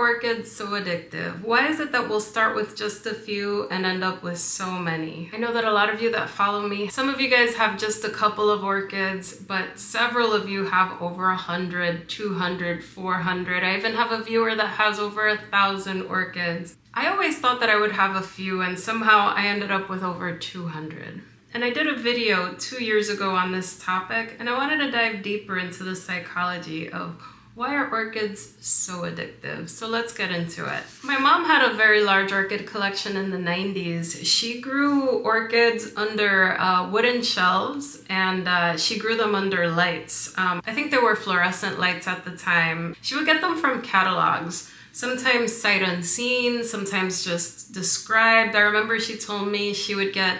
orchids so addictive? Why is it that we'll start with just a few and end up with so many? I know that a lot of you that follow me, some of you guys have just a couple of orchids, but several of you have over 100, 200, 400. I even have a viewer that has over 1,000 orchids. I always thought that I would have a few, and somehow I ended up with over 200. And I did a video 2 years ago on this topic, and I wanted to dive deeper into the psychology of why are orchids so addictive? So let's get into it. My mom had a very large orchid collection in the 90s. She grew orchids under wooden shelves, and she grew them under lights. I think there were fluorescent lights at the time. She would get them from catalogs. Sometimes sight unseen, sometimes just described. I remember she told me she would get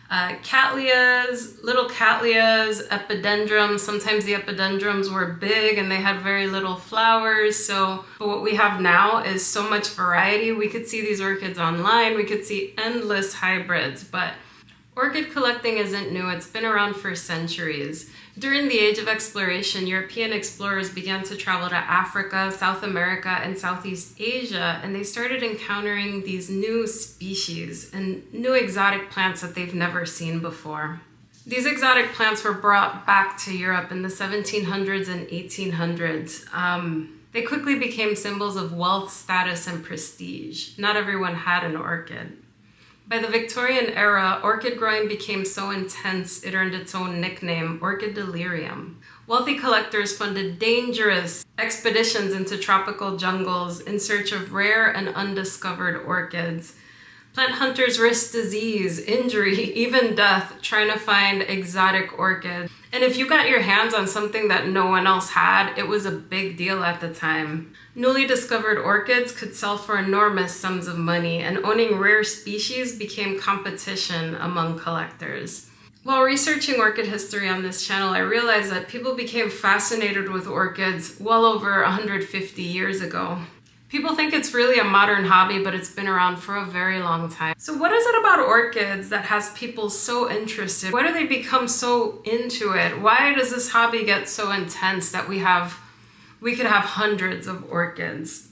cattleyas, little cattleyas, epidendrums. Sometimes the epidendrums were big and they had very little flowers. But what we have now is so much variety. We could see these orchids online. We could see endless hybrids, but orchid collecting isn't new. It's been around for centuries. During the age of exploration, European explorers began to travel to Africa, South America, and Southeast Asia, and they started encountering these new species and new exotic plants that they've never seen before. These exotic plants were brought back to Europe in the 1700s and 1800s. They quickly became symbols of wealth, status, and prestige. Not everyone had an orchid. By the Victorian era, orchid growing became so intense it earned its own nickname, Orchidelirium. Wealthy collectors funded dangerous expeditions into tropical jungles in search of rare and undiscovered orchids. Plant hunters risked disease, injury, even death trying to find exotic orchids. And if you got your hands on something that no one else had, it was a big deal at the time. Newly discovered orchids could sell for enormous sums of money, and owning rare species became competition among collectors. While researching orchid history on this channel, I realized that people became fascinated with orchids well over 150 years ago. People think it's really a modern hobby, but it's been around for a very long time. So what is it about orchids that has people so interested? Why do they become so into it? Why does this hobby get so intense that we could have hundreds of orchids?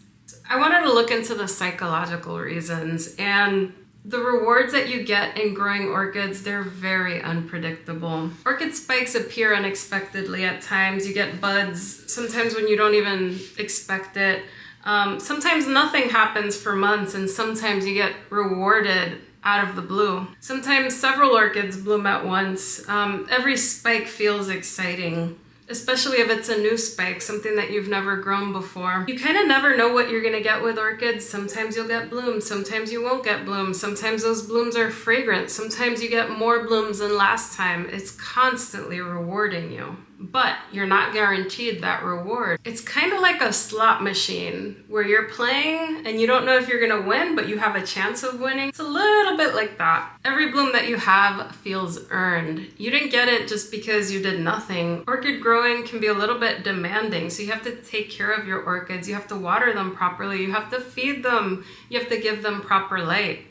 I wanted to look into the psychological reasons, and the rewards that you get in growing orchids, they're very unpredictable. Orchid spikes appear unexpectedly at times. You get buds, sometimes when you don't even expect it. Sometimes nothing happens for months, and sometimes you get rewarded out of the blue. Sometimes several orchids bloom at once. Every spike feels exciting, especially if it's a new spike, something that you've never grown before. You kind of never know what you're gonna get with orchids. Sometimes you'll get blooms, sometimes you won't get blooms. Sometimes those blooms are fragrant. Sometimes you get more blooms than last time. It's constantly rewarding you, but you're not guaranteed that reward. It's kind of like a slot machine where you're playing and you don't know if you're gonna win, but you have a chance of winning. It's a little bit like that. Every bloom that you have feels earned. You didn't get it just because you did nothing. Orchid growing can be a little bit demanding, so you have to take care of your orchids. You have to water them properly. You have to feed them. You have to give them proper light.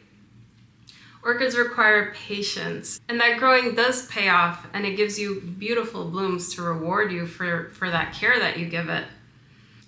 Orchids require patience, and that growing does pay off, and it gives you beautiful blooms to reward you for that care that you give it.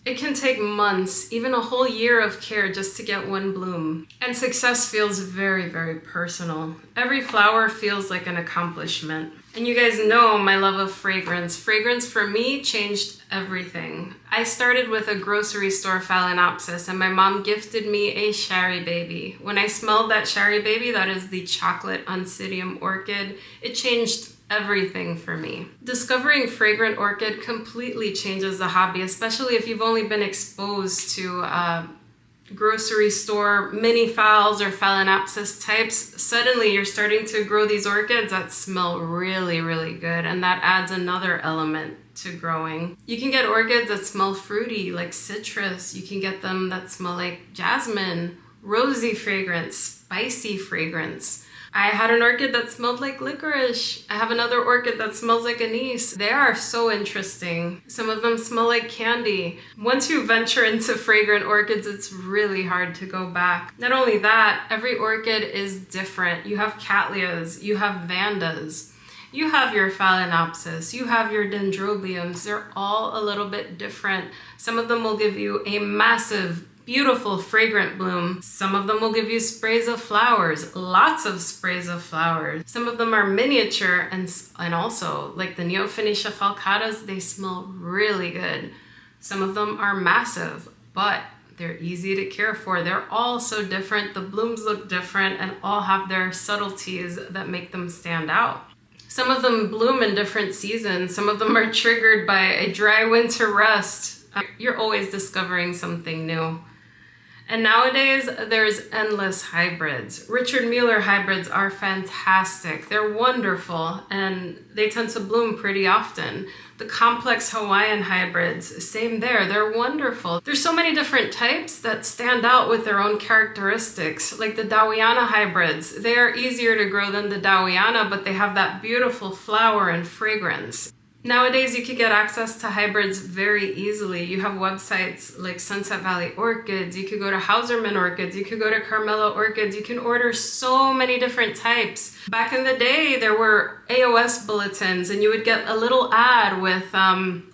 It can take months, even a whole year of care just to get one bloom. And success feels very, very personal. Every flower feels like an accomplishment. And you guys know my love of fragrance. Fragrance for me changed everything. I started with a grocery store phalaenopsis, and my mom gifted me a Shari baby. When I smelled that Shari baby, that is the chocolate Oncidium orchid, it changed everything for me. Discovering fragrant orchid completely changes the hobby, especially if you've only been exposed to grocery store mini phals or phalaenopsis types. Suddenly you're starting to grow these orchids that smell really, really good, and that adds another element to growing. You can get orchids that smell fruity like citrus. You can get them that smell like jasmine, rosy fragrance, spicy fragrance. I had an orchid that smelled like licorice. I have another orchid that smells like anise. They are so interesting. Some of them smell like candy. Once you venture into fragrant orchids, it's really hard to go back. Not only that, every orchid is different. You have cattleyas, you have vandas, you have your phalaenopsis, you have your dendrobiums. They're all a little bit different. Some of them will give you a massive beautiful fragrant bloom. Some of them will give you sprays of flowers, lots of sprays of flowers. Some of them are miniature, and also like the Neophanetia falcatas, they smell really good. Some of them are massive, but they're easy to care for. They're all so different. The blooms look different and all have their subtleties that make them stand out. Some of them bloom in different seasons. Some of them are triggered by a dry winter rust. You're always discovering something new. And nowadays, there's endless hybrids. Richard Mueller hybrids are fantastic. They're wonderful, and they tend to bloom pretty often. The complex Hawaiian hybrids, same there. They're wonderful. There's so many different types that stand out with their own characteristics. Like the Dowiana hybrids. They are easier to grow than the Dowiana, but they have that beautiful flower and fragrance. Nowadays, you can get access to hybrids very easily. You have websites like Sunset Valley Orchids. You could go to Hauserman Orchids. You could go to Carmela Orchids. You can order so many different types. Back in the day, there were AOS bulletins, and you would get a little ad with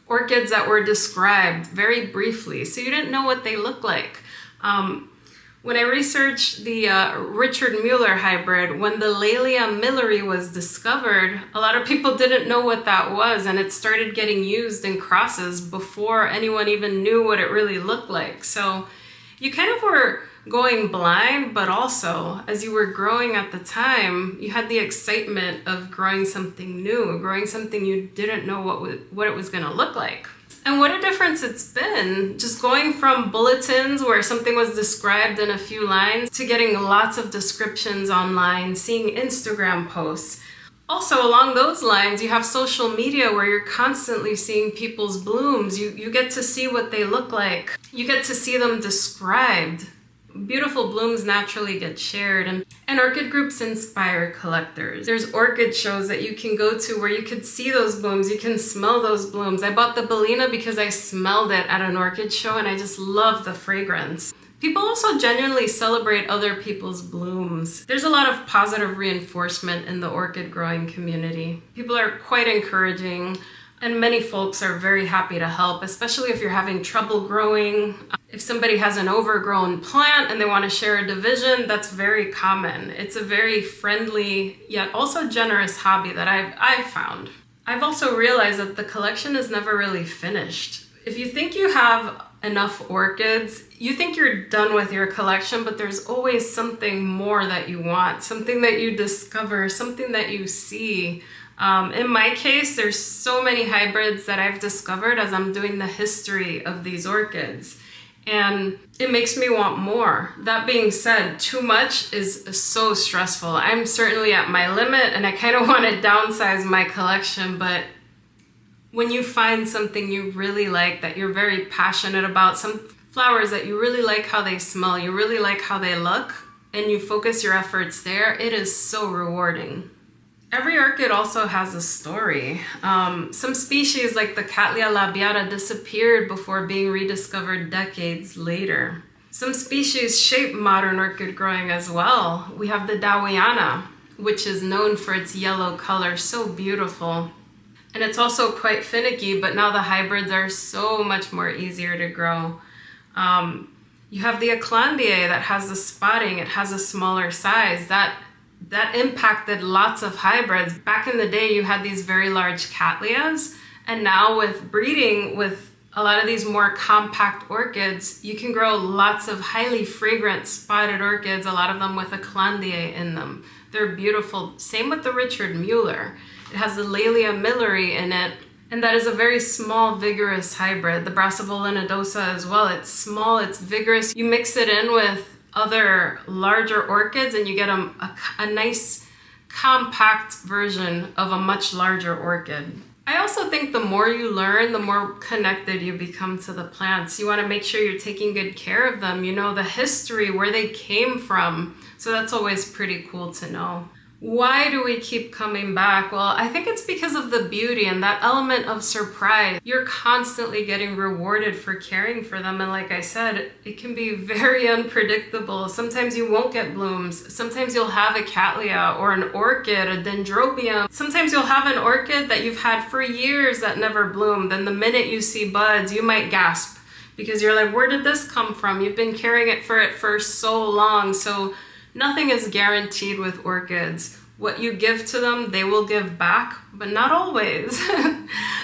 orchids that were described very briefly, so you didn't know what they looked like. When I researched the Richard Mueller hybrid, when the Laelia milleri was discovered, a lot of people didn't know what that was, and it started getting used in crosses before anyone even knew what it really looked like. So you kind of were going blind, but also as you were growing at the time, you had the excitement of growing something new, growing something you didn't know what it was going to look like. And what a difference it's been, just going from bulletins where something was described in a few lines to getting lots of descriptions online, seeing Instagram posts. Also, along those lines, you have social media where you're constantly seeing people's blooms. You get to see what they look like. You get to see them described. Beautiful blooms naturally get shared, and orchid groups inspire collectors. There's orchid shows that you can go to where you could see those blooms, you can smell those blooms. I bought the Bellina because I smelled it at an orchid show and I just love the fragrance. People also genuinely celebrate other people's blooms. There's a lot of positive reinforcement in the orchid growing community. People are quite encouraging, and many folks are very happy to help, especially if you're having trouble growing. If somebody has an overgrown plant and they want to share a division, that's very common. It's a very friendly yet also generous hobby that I've found. I've also realized that the collection is never really finished. If you think you have enough orchids, you think you're done with your collection, but there's always something more that you want, something that you discover, something that you see. In my case, there's so many hybrids that I've discovered as I'm doing the history of these orchids, and it makes me want more. That being said, too much is so stressful. I'm certainly at my limit and I kind of want to downsize my collection, but when you find something you really like, that you're very passionate about, some flowers that you really like how they smell, you really like how they look, and you focus your efforts there, it is so rewarding. Every orchid also has a story. Some species like the Cattleya labiata disappeared before being rediscovered decades later. Some species shape modern orchid growing as well. We have the Dowiana, which is known for its yellow color, so beautiful. And it's also quite finicky, but now the hybrids are so much more easier to grow. You have the Eclandiae that has the spotting, it has a smaller size. That impacted lots of hybrids. Back in the day, you had these very large Cattleyas, and now with breeding with a lot of these more compact orchids, you can grow lots of highly fragrant spotted orchids, a lot of them with Eclandiae in them. They're beautiful. Same with the Richard Mueller. It has the Laelia milleri in it, and that is a very small, vigorous hybrid. The Brassivola nodosa as well. It's small, it's vigorous. You mix it in with other larger orchids and you get a nice compact version of a much larger orchid. I also think the more you learn, the more connected you become to the plants. You want to make sure you're taking good care of them. You know the history, where they came from. So that's always pretty cool to know. Why do we keep coming back? Well, I think it's because of the beauty and that element of surprise. You're constantly getting rewarded for caring for them. And like I said, it can be very unpredictable. Sometimes you won't get blooms. Sometimes you'll have a Cattleya or an orchid, a dendrobium. Sometimes you'll have an orchid that you've had for years that never bloomed. And the minute you see buds, you might gasp, because you're like, where did this come from? You've been caring for so long. So nothing is guaranteed with orchids. What you give to them, they will give back, but not always.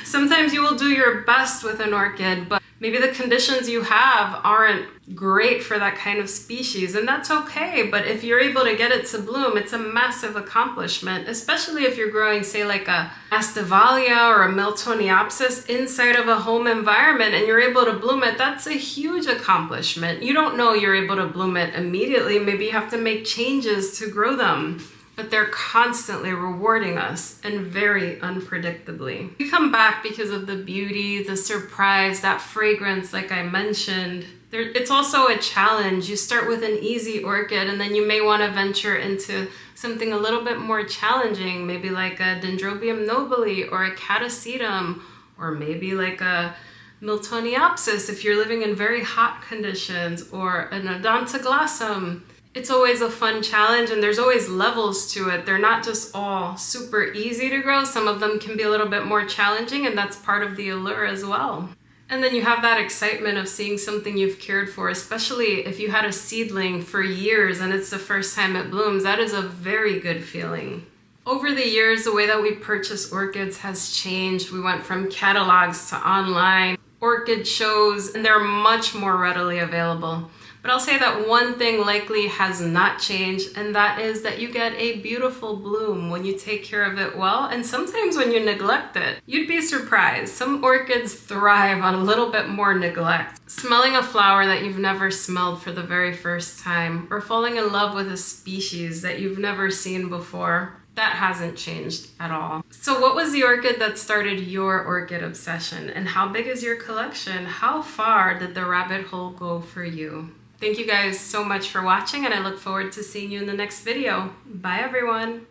Sometimes you will do your best with an orchid, but maybe the conditions you have aren't great for that kind of species, and that's okay. But if you're able to get it to bloom, it's a massive accomplishment, especially if you're growing, say, like a Astivalia or a Miltoniopsis inside of a home environment and you're able to bloom it. That's a huge accomplishment. You don't know you're able to bloom it immediately. Maybe you have to make changes to grow them. But they're constantly rewarding us, and very unpredictably. We come back because of the beauty, the surprise, that fragrance, like I mentioned. It's also a challenge. You start with an easy orchid, and then you may want to venture into something a little bit more challenging, maybe like a Dendrobium nobile or a Catasetum, or maybe like a Miltoniopsis if you're living in very hot conditions, or an Odontoglossum. It's always a fun challenge, and there's always levels to it. They're not just all super easy to grow. Some of them can be a little bit more challenging, and that's part of the allure as well. And then you have that excitement of seeing something you've cared for, especially if you had a seedling for years and it's the first time it blooms. That is a very good feeling. Over the years, the way that we purchase orchids has changed. We went from catalogs to online orchid shows, and they're much more readily available. But I'll say that one thing likely has not changed, and that is that you get a beautiful bloom when you take care of it well, and sometimes when you neglect it. You'd be surprised. Some orchids thrive on a little bit more neglect. Smelling a flower that you've never smelled for the very first time, or falling in love with a species that you've never seen before, that hasn't changed at all. So what was the orchid that started your orchid obsession, and how big is your collection? How far did the rabbit hole go for you? Thank you guys so much for watching, and I look forward to seeing you in the next video. Bye everyone.